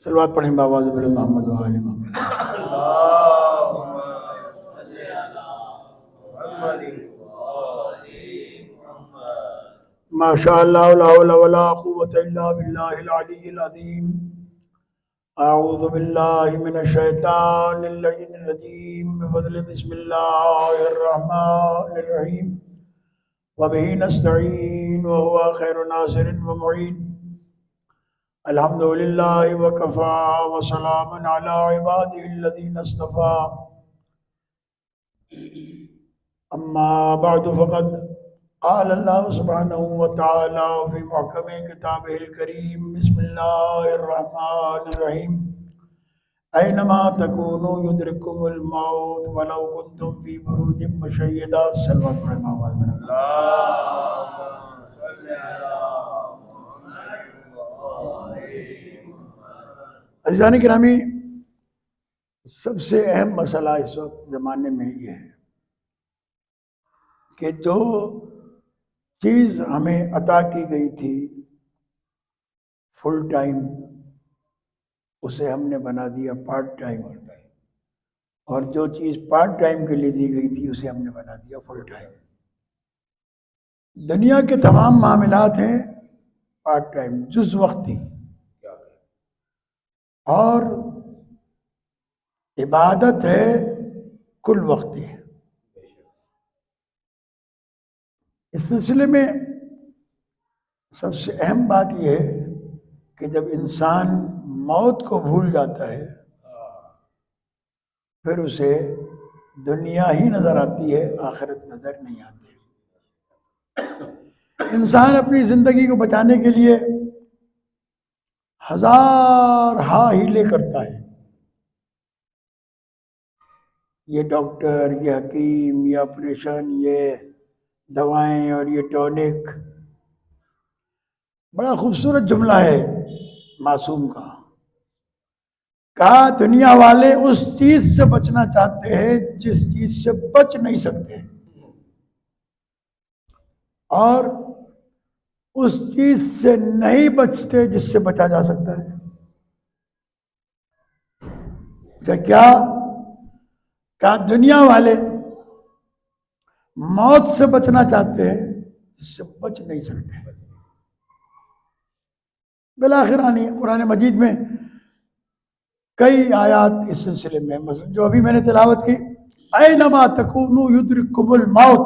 صلوات پڑھیں باواز بلند محمد و آل محمد۔ ما شاء اللہ لا حول ولا قوة الا باللہ العلی العظیم۔ اعوذ باللہ من الشیطان اللعین الرجیم بفضل بسم اللہ الرحمن الرحیم وبہ نستعین وهو خیر ناصر ومعین۔ الحمدللہ وکفا وسلام علی عبادہ الذین اصطفى۔ اما بعد فقد قال اللہ سبحانہ وتعالی فی محکم کتابہ الکریم بسم اللہ الرحمن الرحیم۔ اینما تکونوا یدرککم الموت ولو کنتم فی بروج مشیدہ۔ صلوات پڑھیں آواز میں۔ عزیزان گرامی، سب سے اہم مسئلہ اس وقت زمانے میں یہ ہے کہ جو چیز ہمیں عطا کی گئی تھی فل ٹائم، اسے ہم نے بنا دیا پارٹ ٹائم، اور جو چیز پارٹ ٹائم کے لیے دی گئی تھی اسے ہم نے بنا دیا فل ٹائم۔ دنیا کے تمام معاملات ہیں پارٹ ٹائم، جز وقتی، اور عبادت ہے کل وقتی۔ اس سلسلے میں سب سے اہم بات یہ ہے کہ جب انسان موت کو بھول جاتا ہے پھر اسے دنیا ہی نظر آتی ہے، آخرت نظر نہیں آتی۔ انسان اپنی زندگی کو بچانے کے لیے ہزار ہیلے کرتا ہے، یہ ڈاکٹر، یہ حکیم، یہ آپریشن، یہ دوائیں اور یہ ٹونک۔ بڑا خوبصورت جملہ ہے معصوم کا، کہا دنیا والے اس چیز سے بچنا چاہتے ہیں جس چیز سے بچ نہیں سکتے، اور اس چیز سے نہیں بچتے جس سے بچا جا سکتا ہے۔ کیا کہا دنیا والے موت سے بچنا چاہتے ہیں جس سے بچ نہیں سکتے۔ بالآخر آنی قرآن مجید میں کئی آیات اس سلسلے میں، مثلا جو ابھی میں نے تلاوت کی، اینما تکونوا یدرککم الموت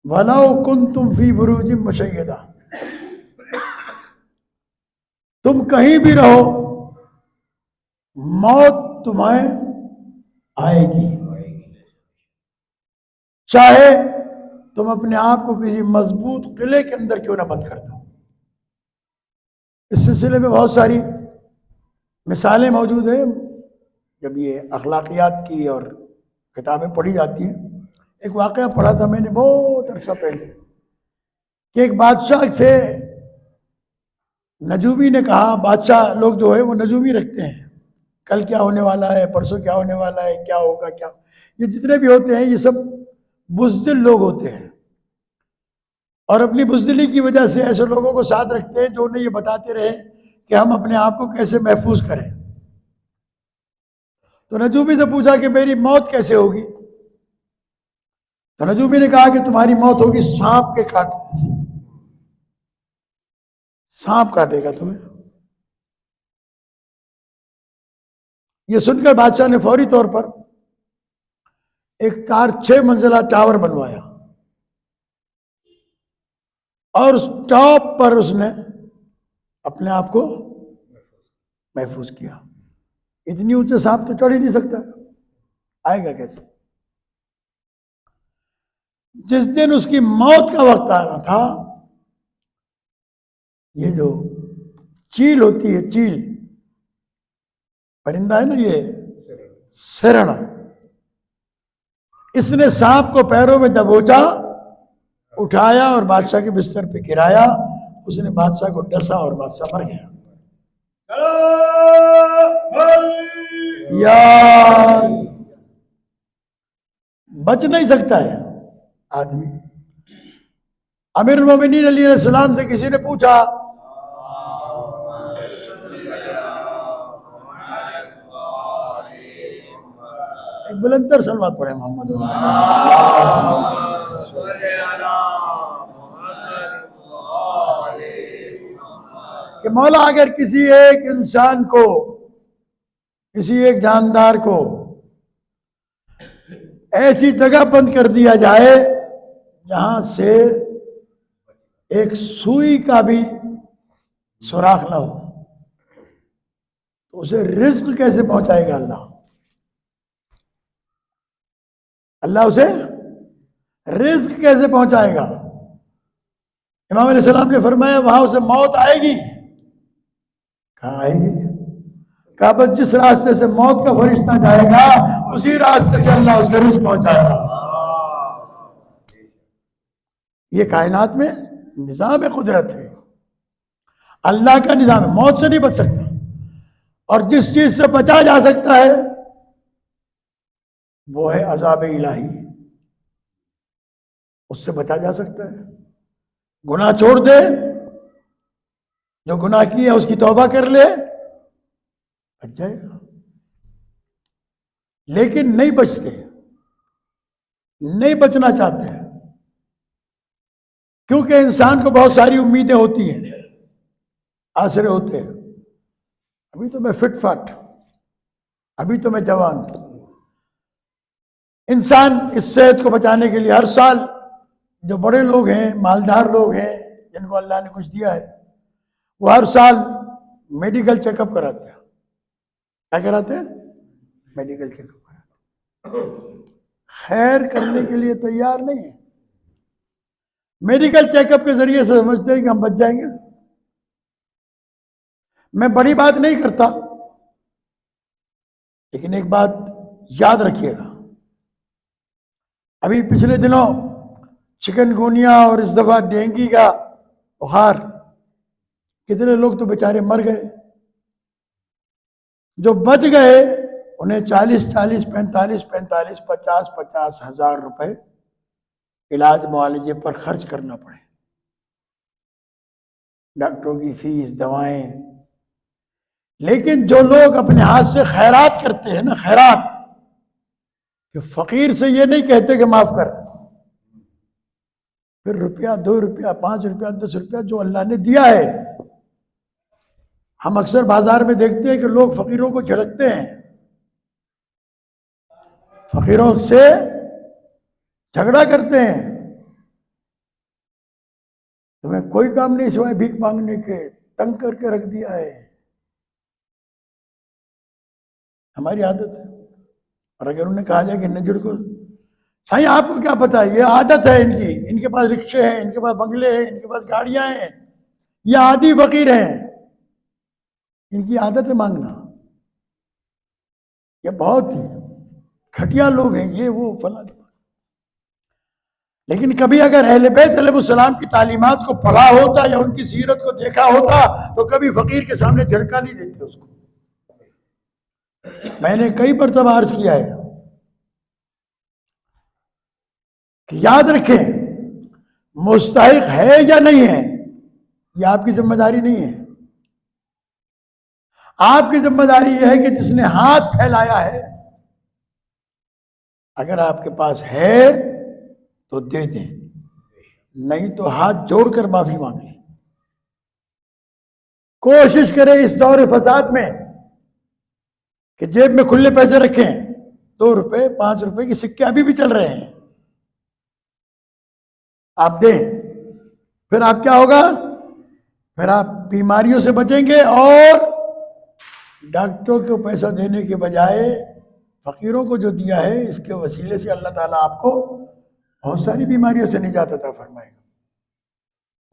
وَلَوْ كُنْتُمْ فِي بُرُوجٍ مُشَيَّدَةٍ۔ تم کہیں بھی رہو موت تمہیں آئے گی، چاہے تم اپنے آپ کو کسی مضبوط قلعے کے اندر کیوں نہ بند کر دو۔ اس سلسلے میں بہت ساری مثالیں موجود ہیں، جب یہ اخلاقیات کی اور کتابیں پڑھی جاتی ہیں۔ ایک واقعہ پڑھا تھا میں نے بہت عرصہ پہلے کہ ایک بادشاہ سے نجومی نے کہا، بادشاہ لوگ جو ہے وہ نجومی رکھتے ہیں، کل کیا ہونے والا ہے، پرسوں کیا ہونے والا ہے، کیا ہوگا کیا، یہ جتنے بھی ہوتے ہیں یہ سب بزدل لوگ ہوتے ہیں، اور اپنی بزدلی کی وجہ سے ایسے لوگوں کو ساتھ رکھتے ہیں جو انہیں یہ بتاتے رہے کہ ہم اپنے آپ کو کیسے محفوظ کریں۔ تو نجومی سے پوچھا کہ میری موت کیسے ہوگی؟ تو نجومی نے کہا کہ تمہاری موت ہوگی سانپ کے کاٹنے سے، سانپ کاٹے گا تمہیں۔ یہ سن کر بادشاہ نے فوری طور پر ایک 6 منزلہ ٹاور بنوایا، اور اس ٹاپ پر اس نے اپنے آپ کو محفوظ کیا۔ اتنی اونچے سانپ تو چڑھ ہی نہیں سکتا، آئے گا کیسے؟ جس دن اس کی موت کا وقت آنا تھا، یہ جو چیل ہوتی ہے، چیل پرندہ ہے نا، یہ سرن، اس نے سانپ کو پیروں میں دبوچا، اٹھایا اور بادشاہ کے بستر پہ گرایا، اس نے بادشاہ کو ڈسا اور بادشاہ مر گیا۔ یار بچ نہیں سکتا ہے آدمی۔ امیر المومنین علیہ السلام سے کسی نے پوچھا بلند تر صلوات پڑھیں محمد کہ مولا اگر کسی ایک انسان کو، کسی ایک جاندار کو ایسی جگہ بند کر دیا جائے جہاں سے ایک سوئی کا بھی سوراخ نہ ہو، تو اسے رزق کیسے پہنچائے گا اللہ؟ اللہ اسے رزق کیسے پہنچائے گا؟ امام علیہ السلام نے فرمایا وہاں اسے موت آئے گی. کہاں آئے گی؟ کہا بس جس راستے سے موت کا فرشتہ جائے گا اسی راستے سے اللہ اس کا رزق پہنچائے گا. یہ کائنات میں نظام قدرت ہے، اللہ کا نظام ہے. موت سے نہیں بچ سکتا، اور جس چیز سے بچا جا سکتا ہے وہ ہے عذاب الہی، اس سے بچا جا سکتا ہے. گناہ چھوڑ دے، جو گناہ کیا اس کی توبہ کر لے، بچ جائے گا. لیکن نہیں بچتے، نہیں بچنا چاہتے ہیں، کیونکہ انسان کو بہت ساری امیدیں ہوتی ہیں، آسرے ہوتے ہیں. ابھی تو میں فٹ فاٹ، ابھی تو میں جوان ہوں. انسان اس صحت کو بچانے کے لیے ہر سال جو بڑے لوگ ہیں، مالدار لوگ ہیں، جن کو اللہ نے کچھ دیا ہے، وہ ہر سال میڈیکل چیک اپ کراتے ہیں. کیا کراتے ہیں؟ میڈیکل چیک اپ کراتے ہیں. خیر کرنے کے لیے تیار نہیں ہے. میڈیکل چیک اپ کے ذریعے سے سمجھتے ہیں کہ ہم بچ جائیں گے. میں بڑی بات نہیں کرتا، لیکن ایک بات یاد رکھیے گا، ابھی پچھلے دنوں چکن گونیا اور اس دفعہ ڈینگی کا بخار، کتنے لوگ تو بیچارے مر گئے. جو بچ گئے انہیں 40 45 50 ہزار روپے علاج معالجے پر خرچ کرنا پڑے، ڈاکٹروں کی فیس، دوائیں. لیکن جو لوگ اپنے ہاتھ سے خیرات کرتے ہیں نا، خیرات، کہ فقیر سے یہ نہیں کہتے کہ معاف کر، پھر روپیہ 2 روپیہ 5 روپیہ 10 روپیہ جو اللہ نے دیا ہے. ہم اکثر بازار میں دیکھتے ہیں کہ لوگ فقیروں کو جھڑکتے ہیں، فقیروں سے جھگڑا کرتے ہیں. تمہیں کوئی کام نہیں سوائے بھیک مانگنے کے، تنگ کر کے رکھ دیا ہے. ہماری عادت ہے. اور اگر انہیں کہا جائے کہ نجڑ کو، سائیں آپ کو کیا پتا، یہ عادت ہے ان کی، ان کے پاس رکشے ہیں، ان کے پاس بنگلے ہیں، ان کے پاس گاڑیاں ہیں، یہ عادی فقیر ہیں، ان کی عادت ہے مانگنا. یہ بہت ہی گھٹیا لوگ ہیں، یہ وہ فلاں. لیکن کبھی اگر اہل بیت علیہ السلام کی تعلیمات کو پڑھا ہوتا یا ان کی سیرت کو دیکھا ہوتا تو کبھی فقیر کے سامنے جھڑکا نہیں دیتے اس کو. میں نے کئی مرتبہ عرض کیا ہے کہ یاد رکھیں، مستحق ہے یا نہیں ہے یہ آپ کی ذمہ داری نہیں ہے. آپ کی ذمہ داری یہ ہے کہ جس نے ہاتھ پھیلایا ہے، اگر آپ کے پاس ہے تو دے دیں، نہیں تو ہاتھ جوڑ کر معافی مانگ لیں. کوشش کریں اس دور فساد میں کہ جیب میں کھلے پیسے رکھیں. 2 روپے 5 روپے کے سکے ابھی بھی چل رہے ہیں، آپ دیں. پھر آپ کیا ہوگا؟ پھر آپ بیماریوں سے بچیں گے، اور ڈاکٹروں کو پیسہ دینے کے بجائے فقیروں کو جو دیا ہے اس کے وسیلے سے اللہ تعالیٰ آپ کو بہت ساری بیماریوں سے نجات عطا فرمائے گا،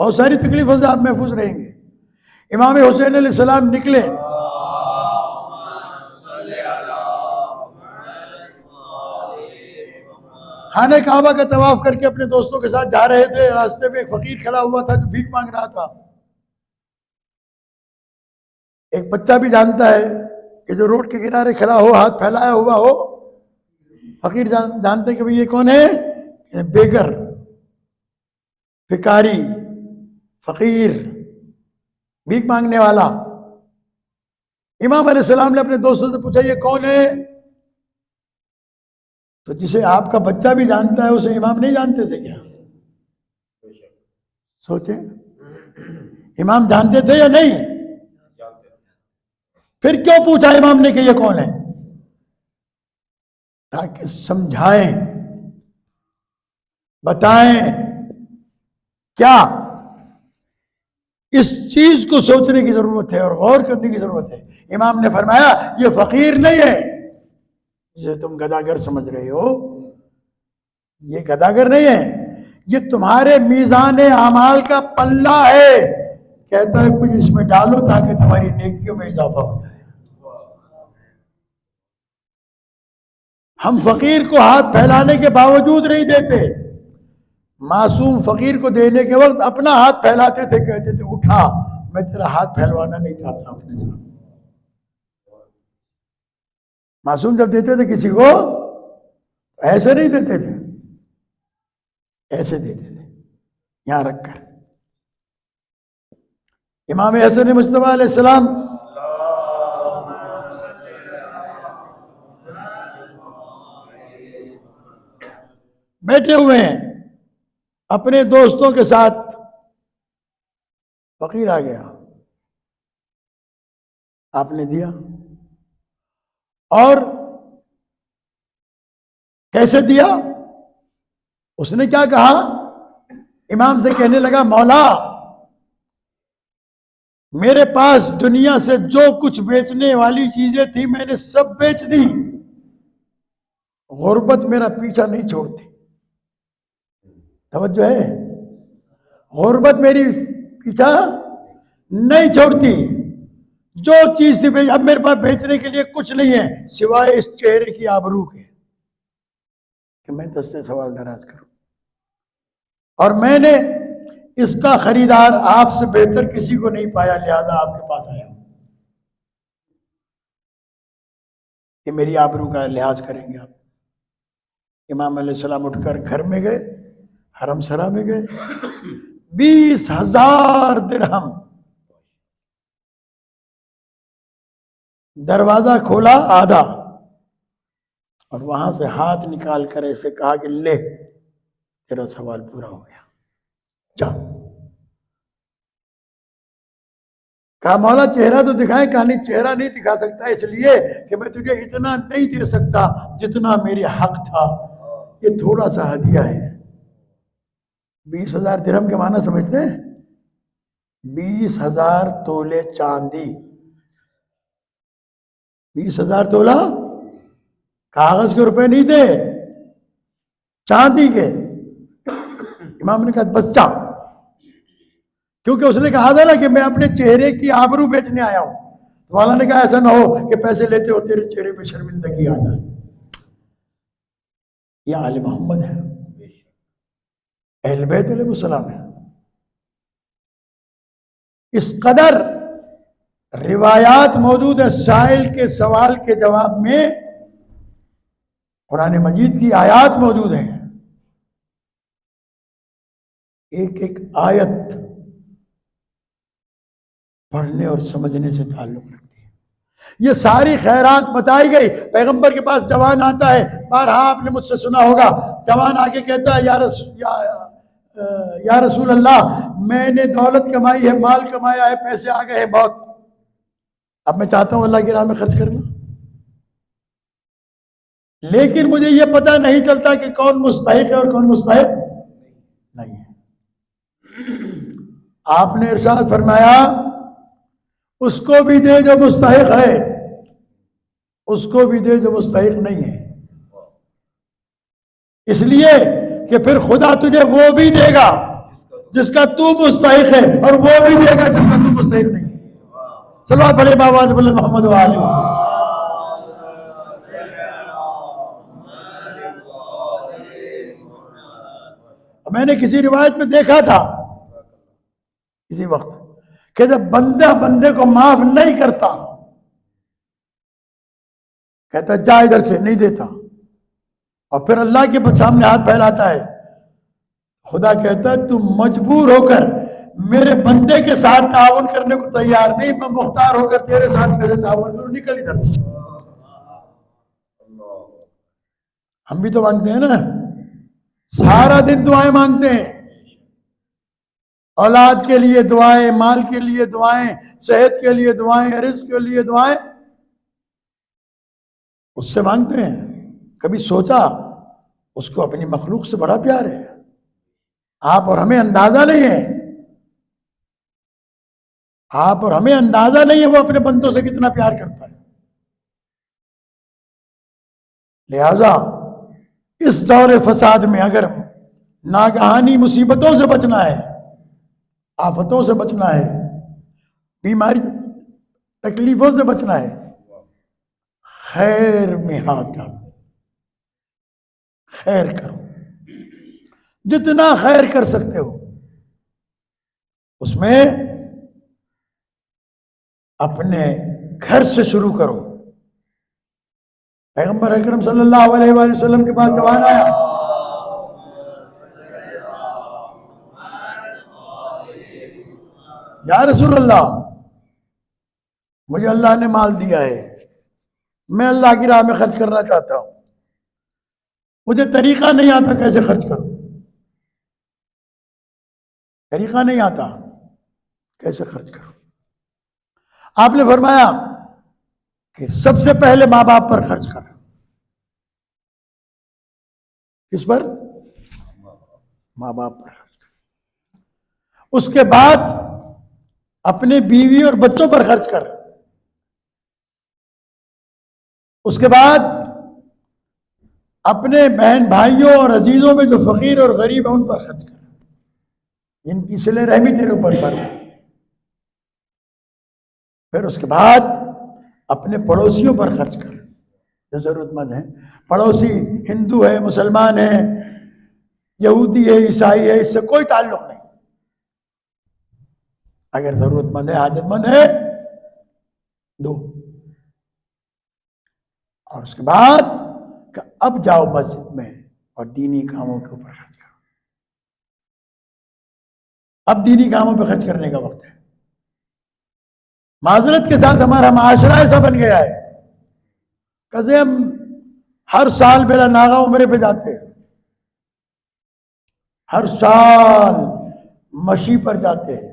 بہت ساری تکلیفوں سے آپ محفوظ رہیں گے. امام حسین علیہ السلام نکلے، خانہ کعبہ کا طواف کر کے اپنے دوستوں کے ساتھ جا رہے تھے. راستے میں ایک فقیر کھڑا ہوا تھا جو بھیک مانگ رہا تھا. ایک بچہ بھی جانتا ہے کہ جو روڈ کے کنارے کھڑا ہو، ہاتھ پھیلایا ہوا ہو، فقیر جانتے کہ یہ کون ہے؟ بیگر، بھکاری، فقیر، بھیک مانگنے والا. امام علیہ السلام نے اپنے دوستوں سے پوچھا یہ کون ہے؟ تو جسے آپ کا بچہ بھی جانتا ہے اسے امام نہیں جانتے تھے کیا؟ سوچیں، امام جانتے تھے یا نہیں؟ پھر کیوں پوچھا امام نے کہ یہ کون ہے؟ تاکہ سمجھائیں، بتائیں کیا اس چیز کو سوچنے کی ضرورت ہے اور غور کرنے کی ضرورت ہے۔ امام نے فرمایا یہ فقیر نہیں ہے جسے تم گداگر سمجھ رہے ہو، یہ گداگر نہیں ہے، یہ تمہارے میزان اعمال کا پلہ ہے۔ کہتا ہے کچھ اس میں ڈالو تاکہ تمہاری نیکیوں میں اضافہ ہو جائے۔ ہم فقیر کو ہاتھ پھیلانے کے باوجود نہیں دیتے۔ معصوم فقیر کو دینے کے وقت اپنا ہاتھ پھیلاتے تھے، کہتے تھے اٹھا، میں تیرا ہاتھ پھیلوانا نہیں چاہتا اپنے ساتھ۔ معصوم جب دیتے تھے کسی کو ایسے نہیں دیتے تھے، ایسے دیتے تھے یہاں رکھ کر۔ امام حسن مصطفیٰ علیہ السلام بیٹھے ہوئے ہیں اپنے دوستوں کے ساتھ، فقیر آ گیا، آپ نے دیا، اور کیسے دیا؟ اس نے کیا کہا؟ امام سے کہنے لگا مولا میرے پاس دنیا سے جو کچھ بیچنے والی چیزیں تھی میں نے سب بیچ دی، غربت میرا پیچھا نہیں چھوڑتی۔ توجہ ہے، غربت میری پیچھا نہیں چھوڑتی، جو چیز تھی اب میرے پاس بیچنے کے لیے کچھ نہیں ہے سوائے اس چہرے کی آبرو کے کہ میں دستے سوال دراز کروں، اور میں نے اس کا خریدار آپ سے بہتر کسی کو نہیں پایا، لہذا آپ کے پاس آیا ہوں کہ میری آبرو کا لحاظ کریں گے آپ۔ امام علیہ السلام اٹھ کر گھر میں گئے، حرم سرا میں گئے، 20,000 درہم، دروازہ کھولا آدھا، اور وہاں سے ہاتھ نکال کر ایسے کہا کہ لے تیرا سوال پورا ہو گیا، جا۔ کہا مولا چہرہ تو دکھائیں، کہا نہیں چہرہ نہیں دکھا سکتا، اس لیے کہ میں تجھے اتنا نہیں دے سکتا جتنا میرے حق تھا، یہ تھوڑا سا ہدیہ ہے۔ 20,000 درہم کے معنی سمجھتے ہیں؟ 20,000 تولے چاندی، 20,000 تولہ کاغذ کے روپے نہیں تھے، چاندی کے۔ امام نے کہا بس جا، کیونکہ اس نے کہا تھا نا کہ میں اپنے چہرے کی آبرو بیچنے آیا ہوں، تو والا نے کہا ایسا نہ ہو کہ پیسے لیتے ہو تیرے چہرے پہ شرمندگی آ جائے۔ یہ آل محمد ہے، اہل بیت علیہ السلام ہے۔ اس قدر روایات موجود ہے، سائل کے سوال کے جواب میں قرآن مجید کی آیات موجود ہیں، ایک ایک آیت پڑھنے اور سمجھنے سے تعلق رکھتی ہے۔ یہ ساری خیرات بتائی گئی۔ پیغمبر کے پاس جوان آتا ہے، بارہا آپ نے مجھ سے سنا ہوگا، جوان آگے کہتا ہے یا رسول اللہ میں نے دولت کمائی ہے، مال کمایا ہے، پیسے آ گئے ہیں بہت، اب میں چاہتا ہوں اللہ کی راہ میں خرچ کرنا، لیکن مجھے یہ پتہ نہیں چلتا کہ کون مستحق ہے اور کون مستحق نہیں ہے۔ آپ نے ارشاد فرمایا اس کو بھی دے جو مستحق ہے، اس کو بھی دے جو مستحق نہیں ہے، اس لیے کہ پھر خدا تجھے وہ بھی دے گا جس کا تو مستحق ہے، اور وہ بھی دے گا جس کا تو مستحق نہیں ہے۔ صلوات پڑھے باواز بلند محمد و آلہ۔ میں نے کسی روایت میں دیکھا تھا کسی وقت کہ جب بندہ بندے کو معاف نہیں کرتا، کہتا جا ادھر سے، نہیں دیتا، اور پھر اللہ کے سامنے ہاتھ پھیلاتا ہے، خدا کہتا ہے تم مجبور ہو کر میرے بندے کے ساتھ تعاون کرنے کو تیار نہیں، میں مختار ہو کر تیرے ساتھ کیسے تعاون کروں، نکل ادھر سے۔ ہم بھی تو مانگتے ہیں نا، سارا دن دعائیں مانگتے ہیں، اولاد کے لیے دعائیں، مال کے لیے دعائیں، صحت کے لیے دعائیں، رزق کے لیے دعائیں، اس سے مانگتے ہیں۔ کبھی سوچا اس کو اپنی مخلوق سے بڑا پیار ہے؟ آپ اور ہمیں اندازہ نہیں ہے، آپ اور ہمیں اندازہ نہیں ہے وہ اپنے بندوں سے کتنا پیار کرتا ہے۔ لہذا اس دور فساد میں اگر ناگہانی مصیبتوں سے بچنا ہے، آفتوں سے بچنا ہے، بیماری تکلیفوں سے بچنا ہے، خیر میں ہاتھ ڈالو، خیر کرو، جتنا خیر کر سکتے ہو اس میں اپنے گھر سے شروع کرو۔ پیغمبر اکرم صلی اللہ علیہ وآلہ وسلم کے پاس جوان آیا، یا رسول اللہ مجھے اللہ نے مال دیا ہے، میں اللہ کی راہ میں خرچ کرنا چاہتا ہوں، مجھے طریقہ نہیں آتا کیسے خرچ کروں، طریقہ نہیں آتا کیسے خرچ کروں۔ آپ نے فرمایا کہ سب سے پہلے ماں باپ پر خرچ کر۔ کس پر؟ ماں باپ پر خرچ کر۔ اس کے بعد اپنے بیوی اور بچوں پر خرچ کر۔ اس کے بعد اپنے بہن بھائیوں اور عزیزوں میں جو فقیر اور غریب ہیں ان پر خرچ کر، جن کی صلہ رحمی تیرے اوپر فرض ہے۔ پھر اس کے بعد اپنے پڑوسیوں پر خرچ کر جو ضرورت مند ہیں۔ پڑوسی ہندو ہے، مسلمان ہے، یہودی ہے، عیسائی ہے، اس سے کوئی تعلق نہیں، اگر ضرورت مند ہے، حاجت مند ہے، دو۔ اور اس کے بعد کہ اب جاؤ مسجد میں اور دینی کاموں کے اوپر خرچ کرو۔ اب دینی کاموں پہ خرچ کرنے کا وقت ہے۔ معذرت کے ساتھ ہمارا معاشرہ ایسا بن گیا ہے کہ ہم ہر سال بلا ناغہ عمرے پہ جاتے ہیں، ہر سال مشی پر جاتے ہیں،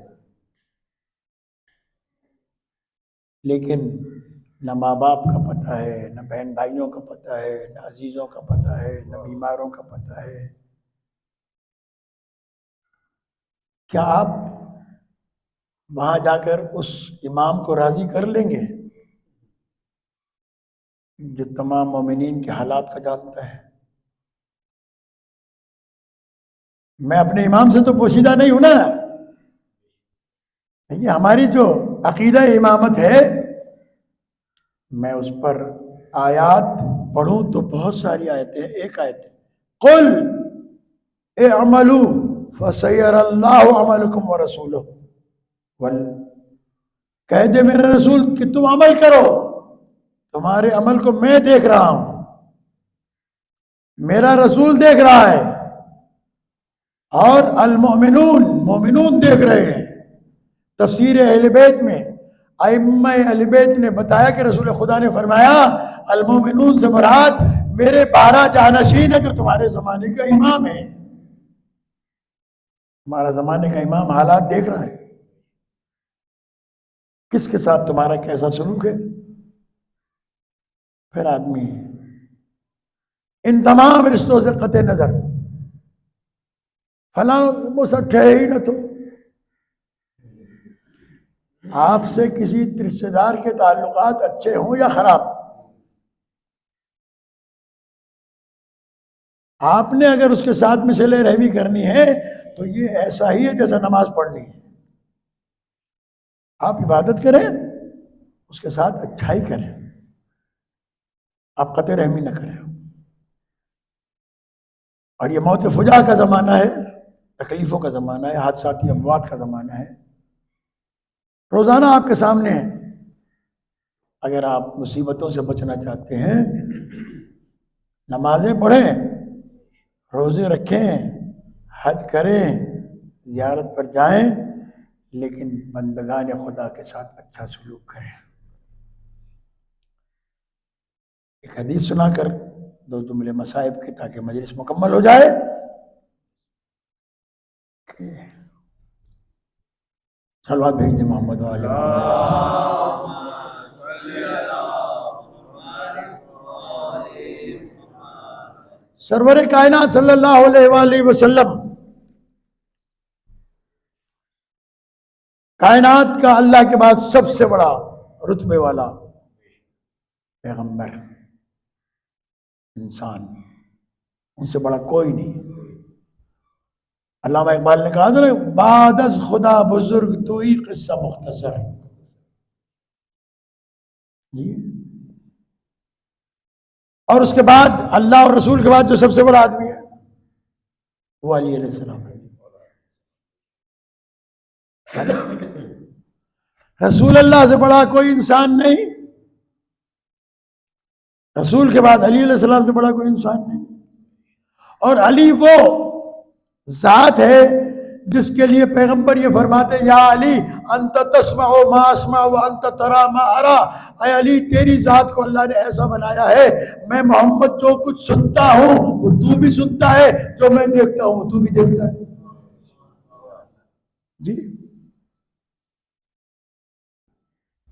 لیکن نہ ماں باپ کا پتہ ہے، نہ بہن بھائیوں کا پتہ ہے، نہ عزیزوں کا پتہ ہے، نہ بیماروں کا پتہ ہے۔ کیا آپ وہاں جا کر اس امام کو راضی کر لیں گے جو تمام مومنین کے حالات کا جانتا ہے؟ میں اپنے امام سے تو پوشیدہ نہیں ہوں نا۔ یہ ہماری جو عقیدہ امامت ہے، میں اس پر آیات پڑھوں تو بہت ساری آیتیں ہیں۔ ایک آیت قل اعملوا فسیر اللہ عملکم ورسولہ، کہہ دے میرے رسول کہ تم عمل کرو، تمہارے عمل کو میں دیکھ رہا ہوں، میرا رسول دیکھ رہا ہے، اور المؤمنون، مومنون دیکھ رہے ہیں۔ تفسیر اہل بیت میں ائمہ اہل بیت نے بتایا کہ رسول خدا نے فرمایا المؤمنون سے مراد میرے 12 جانشین ہے جو تمہارے زمانے کا امام ہے۔ ہمارا زمانے کا امام حالات دیکھ رہا ہے، کس کے ساتھ تمہارا کیسا سلوک ہے۔ پھر آدمی ان تمام رشتوں سے قطع نظر، فلاں مسٹھے ہی نہ تو، آپ سے کسی رشتے دار کے تعلقات اچھے ہوں یا خراب، آپ نے اگر اس کے ساتھ میں صلہ رحمی کرنی ہے تو یہ ایسا ہی ہے جیسا نماز پڑھنی ہے۔ آپ عبادت کریں، اس کے ساتھ اچھائی کریں، آپ قطع رحمی نہ کریں۔ اور یہ موت فجا کا زمانہ ہے، تکلیفوں کا زمانہ ہے، حادثاتی اموات کا زمانہ ہے، روزانہ آپ کے سامنے ہے۔ اگر آپ مصیبتوں سے بچنا چاہتے ہیں، نمازیں پڑھیں، روزے رکھیں، حج کریں، زیارت پر جائیں، لیکن بندگان خدا کے ساتھ اچھا سلوک کریں۔ ایک حدیث سنا کر دو جملے مصائب کے تاکہ مجلس مکمل ہو جائے. صلوات بھیج دیں محمد و آل محمد. سرور کائنات صلی اللہ علیہ وآلہ وسلم کائنات کا اللہ کے بعد سب سے بڑا رتبے والا پیغمبر انسان، ان سے بڑا کوئی نہیں. علامہ اقبال نے کہا تھا نا، بعد از خدا بزرگ تو ہی قصہ مختصر ہے. جی، اور اس کے بعد اللہ اور رسول کے بعد جو سب سے بڑا آدمی ہے وہ علی علیہ السلام ہے. رسول اللہ سے بڑا کوئی انسان نہیں، رسول کے بعد علی علیہ السلام سے بڑا کوئی انسان نہیں. اور علی وہ ذات ہے جس کے لیے پیغمبر یہ فرماتے یا علی انت تسمع ما اسمع وانت ترى ما ارى. اے علی تیری ذات کو اللہ نے ایسا بنایا ہے، میں محمد جو کچھ سنتا ہوں وہ تو بھی سنتا ہے، جو میں دیکھتا ہوں وہ تو بھی دیکھتا ہے. جی،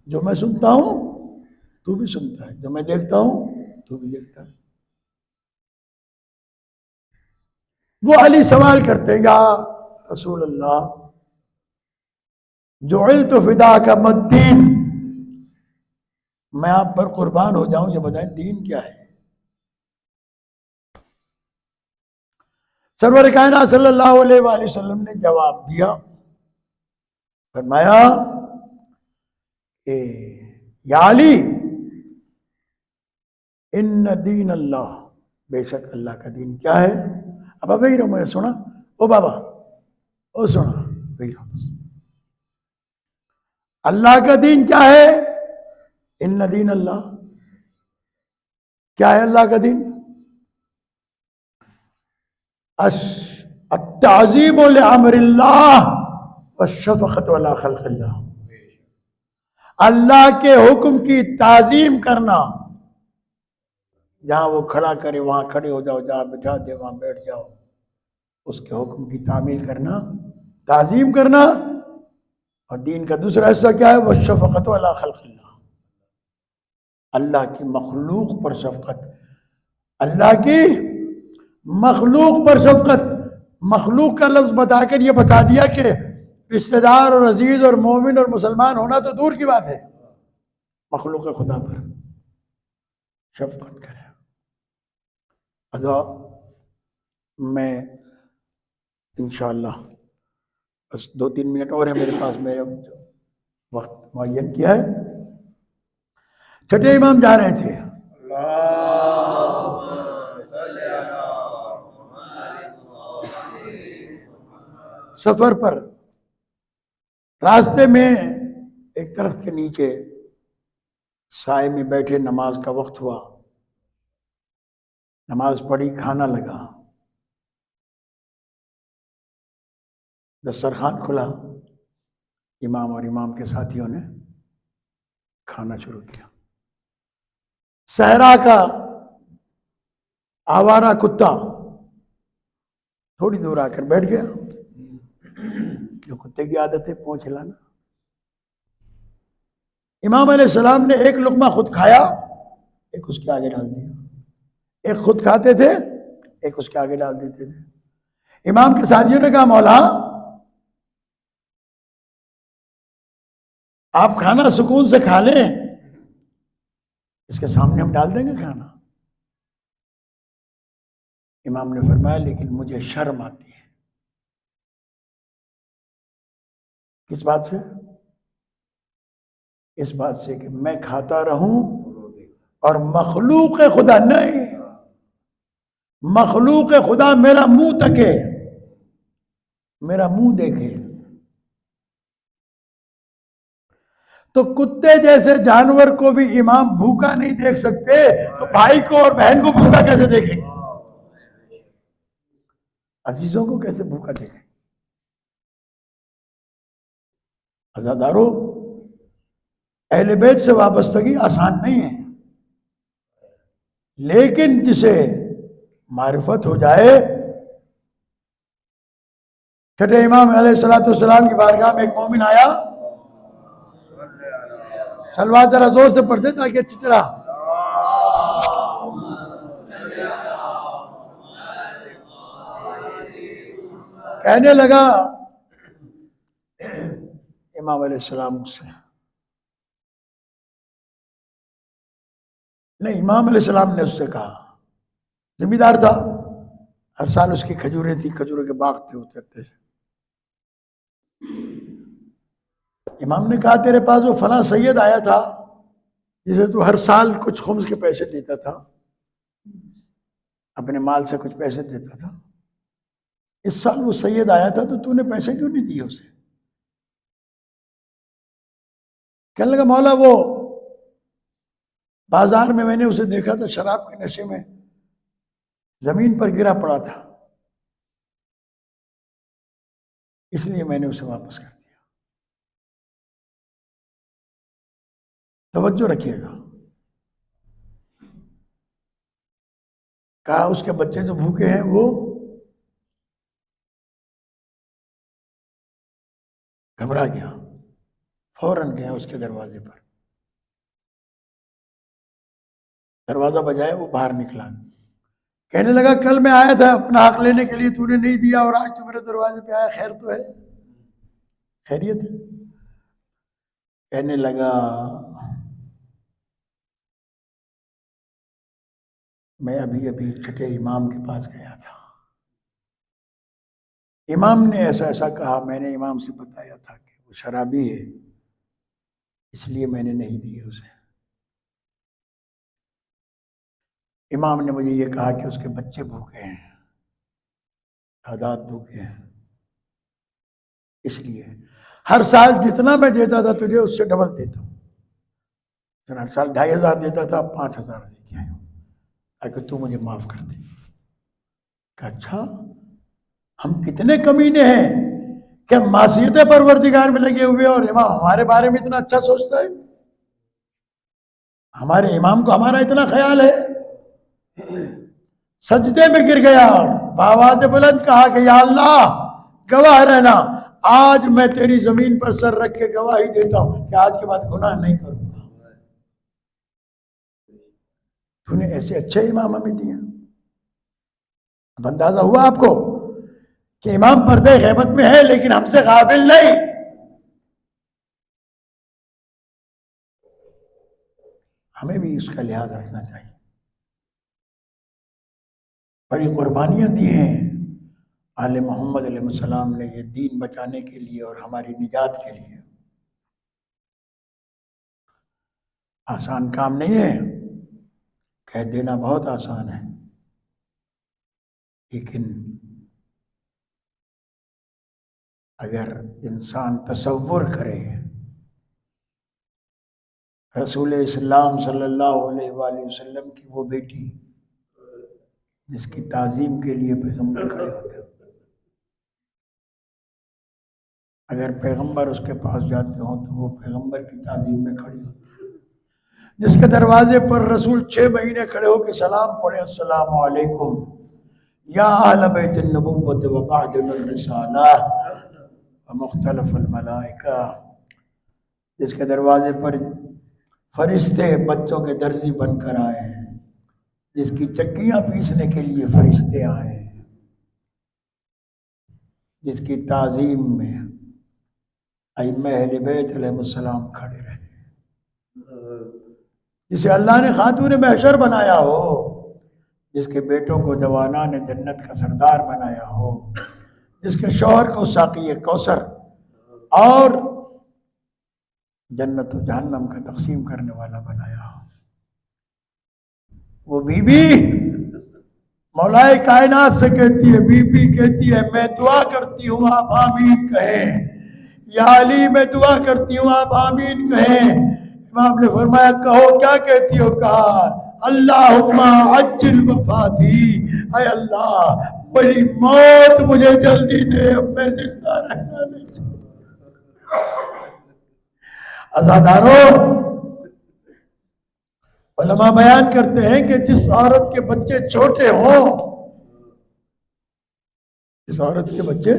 جو میں سنتا ہوں تو بھی سنتا ہے، جو میں دیکھتا ہوں تو بھی دیکھتا ہے. وہ علی سوال کرتے ہیں یا رسول اللہ جعلت فداک ما الدین، میں آپ پر قربان ہو جاؤں، یہ بتائیں دین کیا ہے؟ سرور کائنات صلی اللہ علیہ وآلہ وسلم نے جواب دیا، فرمایا کہ یا علی ان دین اللہ، بے شک اللہ کا دین کیا ہے؟ اب وہی رہو، میں سنا او بابا او سنا وہی رہو. اللہ کا دین کیا ہے؟ ان دین اللہ، کیا ہے اللہ کا دین؟ التعظیم لامر اللہ والشفقت علی خلق اللہ. اللہ کے حکم کی تعظیم کرنا، جہاں وہ کھڑا کرے وہاں کھڑے ہو جاؤ، جہاں بٹھا دے وہاں بیٹھ جاؤ، اس کے حکم کی تعمیل کرنا، تعظیم کرنا. اور دین کا دوسرا حصہ کیا ہے؟ والشفقت علی خلق اللہ، اللہ کی مخلوق پر شفقت، اللہ کی مخلوق پر شفقت. مخلوق کا لفظ بتا کر یہ بتا دیا کہ رشتہ دار اور عزیز اور مومن اور مسلمان ہونا تو دور کی بات ہے، مخلوق خدا پر شفقت کرے. میں انشاءاللہ بس 2-3 منٹ اور ہیں میرے پاس، میں وقت معین کیا ہے. چھٹے امام جا رہے تھے، سفر پر، راستے میں ایک درخت کے نیچے سائے میں بیٹھے، نماز کا وقت ہوا، نماز پڑھی، کھانا لگا، دسترخوان کھلا، امام اور امام کے ساتھیوں نے کھانا شروع کیا. صحرا کا آوارہ کتا تھوڑی دور آ کر بیٹھ گیا، جو کتے کی عادت ہے پونچھ ہلانا. امام علیہ السلام نے ایک لقمہ خود کھایا، ایک اس کے آگے ڈال دیا. ایک خود کھاتے تھے، ایک اس کے آگے ڈال دیتے تھے. امام کے ساتھیوں نے کہا مولا آپ کھانا سکون سے کھا لیں، اس کے سامنے ہم ڈال دیں گے کھانا. امام نے فرمایا لیکن مجھے شرم آتی ہے. کس بات سے؟ اس بات سے کہ میں کھاتا رہوں اور مخلوق خدا نہیں، مخلوق خدا میرا منہ تکے، میرا منہ دیکھے. تو کتے جیسے جانور کو بھی امام بھوکا نہیں دیکھ سکتے تو بھائی کو اور بہن کو بھوکا کیسے دیکھیں گے؟ عزیزوں کو کیسے بھوکا دیکھیں؟ عزادارو، اہل بیت سے وابستگی آسان نہیں ہے. لیکن جسے معرفت ہو جائے. چھٹے امام علیہ السلام کی بارگاہ میں ایک مومن آیا. سلوات ذرا زور سے پڑھ دے تاکہ اچھی طرح. کہنے لگا امام علیہ السلام سے, نہیں, امام علیہ السلام نے اس سے کہا, زمیندار تھا, ہر سال اس کی کھجوریں تھی, کھجوروں کے باغ تھے, ہوتے تھے. امام نے کہا تیرے پاس وہ فلاں سید آیا تھا جسے تو ہر سال کچھ خمس کے پیسے دیتا تھا, اپنے مال سے کچھ پیسے دیتا تھا, اس سال وہ سید آیا تھا تو نے پیسے کیوں نہیں دیے اسے؟ کہنے لگا مولا وہ بازار میں نے اسے دیکھا تھا شراب کے نشے میں زمین پر گرا پڑا تھا, اس لیے میں نے اسے واپس کر دیا. توجہ رکھیے گا. کہا اس کے بچے جو بھوکے ہیں وہ گھبرا گیا, فوراً گیا اس کے دروازے پر, دروازہ بجایا, وہ باہر نکلا, کہنے لگا کل میں آیا تھا اپنا حق لینے کے لیے, تو نے نہیں دیا, اور آج تو میرے دروازے پہ آیا, خیر تو ہے, خیریت ہے؟ کہنے لگا میں ابھی چھٹے امام کے پاس گیا تھا, امام نے ایسا کہا, میں نے امام سے بتایا تھا کہ وہ شرابی ہے, اس لیے میں نے نہیں دی اسے. امام نے مجھے یہ کہا کہ اس کے بچے بھوکے ہیں, تعداد بھوکے ہیں, اس لیے ہر سال جتنا میں دیتا تھا تجھے اس سے ڈبل دیتا ہوں. ہر سال 2500 دیتا تھا, 5000 دے کے آیا ہوں تاکہ تو مجھے معاف کر دے. کہ اچھا, ہم کتنے کمینے ہیں کہ معصیت پروردگار میں لگے ہوئے, اور امام ہمارے بارے میں اتنا اچھا سوچتا ہے, ہمارے امام کو ہمارا اتنا خیال ہے. سجدے میں گر گیا, بآواز بلند کہا کہ یا اللہ گواہ رہنا, آج میں تیری زمین پر سر رکھ کے گواہی دیتا ہوں کہ آج کے بعد گناہ نہیں کروں گا. تو نے ایسے اچھے امام ہمیں دیا. اب اندازہ ہوا آپ کو کہ امام پردے غیبت میں ہے لیکن ہم سے غافل نہیں. ہمیں بھی اس کا لحاظ رکھنا چاہیے. بڑی قربانیاں دی ہیں آل محمد علیہ السلام نے یہ دین بچانے کے لیے اور ہماری نجات کے لیے. آسان کام نہیں ہے, کہہ دینا بہت آسان ہے, لیکن اگر انسان تصور کرے رسول اسلام صلی اللہ علیہ وآلہ وسلم کی وہ بیٹی جس کی تعظیم کے لیے پیغمبر کھڑے ہوتے, اگر پیغمبر اس کے پاس جاتے ہوں تو وہ پیغمبر کی تعظیم میں کھڑی ہوتی, جس کے دروازے پر رسول 6 مہینے کھڑے ہو کے سلام پڑھے, السلام علیکم یا اہل بیت النبوۃ و معدن الرسالہ و مختلف الملائکہ, جس کے دروازے پر فرشتے بچوں کے درزی بن کر آئے ہیں, جس کی چکیاں پیسنے کے لیے فرشتے آئے ہیں, جس کی تعظیم میں ائمہ اہل بیت علیہ السلام کھڑے رہے, جسے اللہ نے خاتون محشر بنایا ہو, جس کے بیٹوں کو جوانان جنت کا سردار بنایا ہو, جس کے شوہر کو ساقی کوثر اور جنت و جہنم کا تقسیم کرنے والا بنایا ہو. وہ بی بی مولائے کائنات سے کہتی ہے, بی بی کہتی ہے میں دعا کرتی ہوں آپ آمین کہیں, یا علی میں دعا کرتی ہوں آپ آمین کہیں. امام نے فرمایا کہو کیا کہتی ہو؟ کہا اللہم عجل وفاتی, اے اللہ میری موت مجھے جلدی دے, اب میں زندہ رہنا نہیں چاہتا. عزادارو, علماء بیان کرتے ہیں کہ جس عورت کے بچے چھوٹے ہوں، جس عورت کے بچے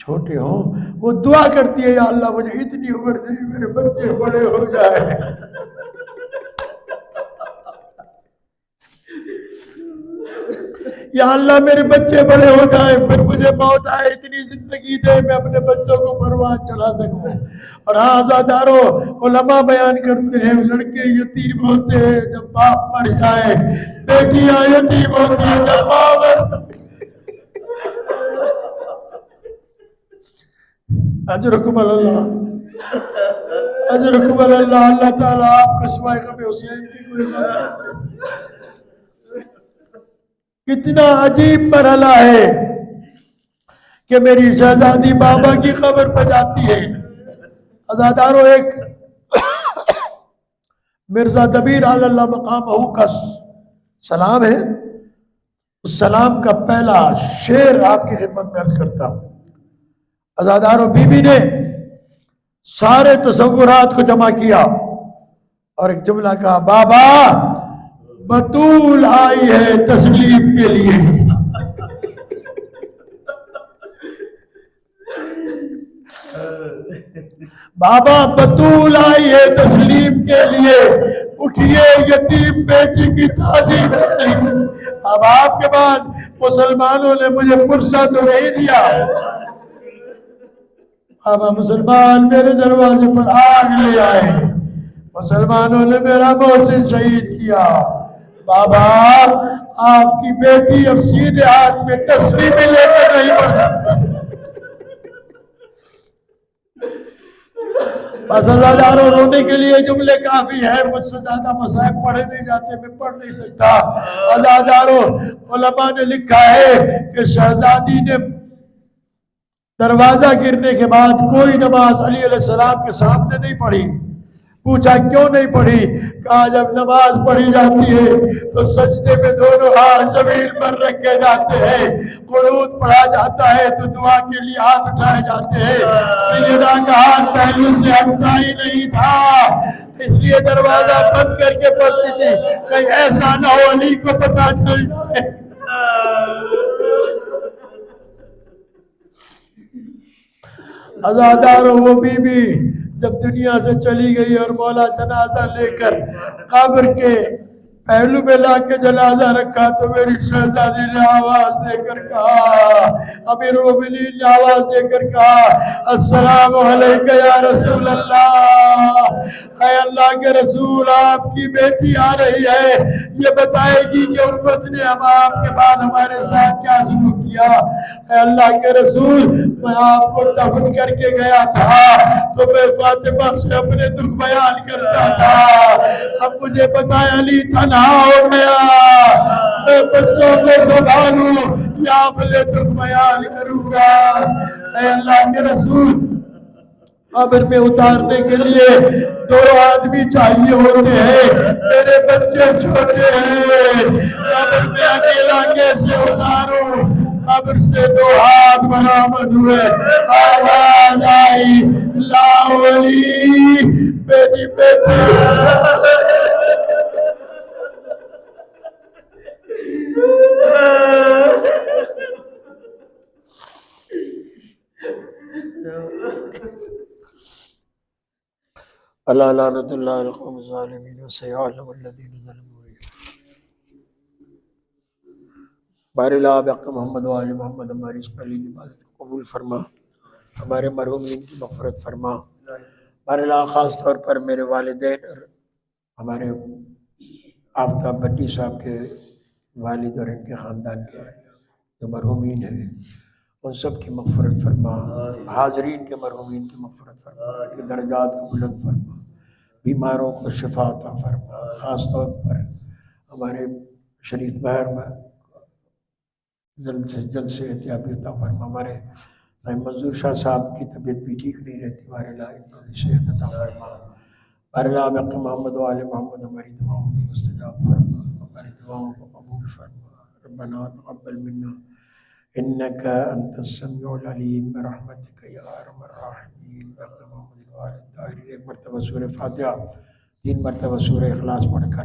چھوٹے ہوں، وہ دعا کرتی ہے، یا اللہ مجھے اتنی عمر دے میرے بچے بڑے ہو جائے۔ یا اللہ میرے بچے بڑے ہو جائیں، پھر مجھے موت آئے، اتنی زندگی دے میں اپنے بچوں کو پروان چلا سکوں۔ اور آزاداروں، علماء بیان کرتے ہیں لڑکے یتیم ہوتے ہیں جب باپ مر جائے، بیٹیاں یتیم ہوتی ہیں جب باپ مر جائے۔ اجرکم اللہ، اجرکم اللہ، اللہ تعالیٰ آپ کو سوائے کبھی حسین کی کوئی بات نہیں۔ کتنا عجیب مرحلہ ہے کہ میری شہزادی بابا کی قبر پہ جاتی ہے۔ عزاداروں، ایک مرزا دبیر علی اللہ مقامہ کا سلام ہے، اس سلام کا پہلا شعر آپ کی خدمت میں عرض کرتا ہوں۔ عزاداروں، بی بی نے سارے تصورات کو جمع کیا اور ایک جملہ کہا، بابا بطول آئی ہے تسلیم کے لیے۔ بابا بطول آئی ہے تسلیم کے لیے، اٹھیے یتیم بیٹی کی تعظیم کے لیے۔ اب آپ کے بعد مسلمانوں نے مجھے پرسہ تو نہیں دیا، بابا مسلمان میرے دروازے پر آگ لے آئے، مسلمانوں نے میرا محسن شہید کیا۔ بابا آپ کی بیٹی اب سیدھے ہاتھ میں تسلیمیں لے کر نہیں پڑ سکتی۔ بس عزاداروں، رونے کے لیے جملے کافی ہیں، مجھ سے زیادہ مصائب پڑھے نہیں جاتے، میں پڑھ نہیں سکتا۔ عزاداروں، علماء نے لکھا ہے کہ شہزادی نے دروازہ گرنے کے بعد کوئی نماز علی علیہ السلام کے سامنے نہیں پڑھی۔ پوچھا کیوں نہیں پڑھی؟ کہا جب نماز پڑھی جاتی ہے تو سجدے میں دونوں ہاتھ زمین پر رکھے جاتے ہیں، قنوت پڑھا جاتا ہے تو دعا کے لیے ہاتھ اٹھائے جاتے ہیں۔ سیدہ کا ہاتھ پہلو سے ہٹتا ہی نہیں تھا، اس لیے دروازہ بند کر کے پڑھتی تھی، کہیں ایسا نہ ہو علی کو پتہ چل جائے۔ عزاداروں، وہ بی بی جب دنیا سے چلی گئی اور مولا جنازہ لے کر قبر کے پہلو میں لا کے جنازہ رکھا تو میری شہزادی نے آواز دے کر کہا، امیر المومنین نے آواز دے کر کہا، السلام علیکہ یا رسول اللہ، اے اللہ کے رسول، آپ کی بیٹی آ رہی ہے، یہ بتائے گی کہ امت نے ہم آپ کے بعد ہمارے ساتھ کیا سلوک کیا۔ اے اللہ کے رسول، میں آپ کو دفن کر کے گیا تھا تو میں فاطمہ سے اپنے دکھ بیان کرتا تھا، اب مجھے بتایا علی تنہا ہو گیا، میں بچوں کو سنبھالوں یا اپنے دکھ بیان کروں گا۔ اے اللہ کے رسول، قبر میں اتارنے کے لیے 2 آدمی چاہیے ہوتے ہیں، میرے بچے چھوٹے ہیں، قبر میں اکیلا کیسے اتاروں؟ قبر سے 2 ہاتھ برآمد ہوئے، آواز آئی، لاؤ علی میری بیٹی۔ اللہ لعنت اللہ علی القوم الظالمین وسيعلم الذین ظلموا۔ بارے لا بحق محمد و آل محمد، ہماری اس پہلی عبادت کو قبول فرما، ہمارے مرحومین کی مغفرت فرما۔ بارے لا خاص طور پر میرے والدین اور ہمارے آفتاب بھٹی صاحب کے والد اور ان کے خاندان کے جو مرحومین ہیں ان سب کی مغفرت فرما، حاضرین کے مرحومین کی مغفرت فرما، ان کے درجات کو بلند فرما، بیماروں کو شفا عطا فرما، خاص طور پر ہمارے شریف بہر میں جلد سے احتیاطی عطا فرما۔ ہمارے منظور شاہ صاحب کی طبیعت بھی ٹھیک نہیں رہتی، بارے لا ان کو بھی صحت عطا فرما۔ بارے لا بحق محمد و آل محمد، ہماری دعاؤں کو مستجاب فرما، ہماری دعاؤں کو قبول فرما۔ ربنا تقبل منا انك انت السميع العليم برحمتك يا ارحم الراحمين۔ بحق محمد و آل الطاہرین۔ ایک مرتبہ سورہ فاتحہ 3 مرتبہ سورہ اخلاص پڑھ کر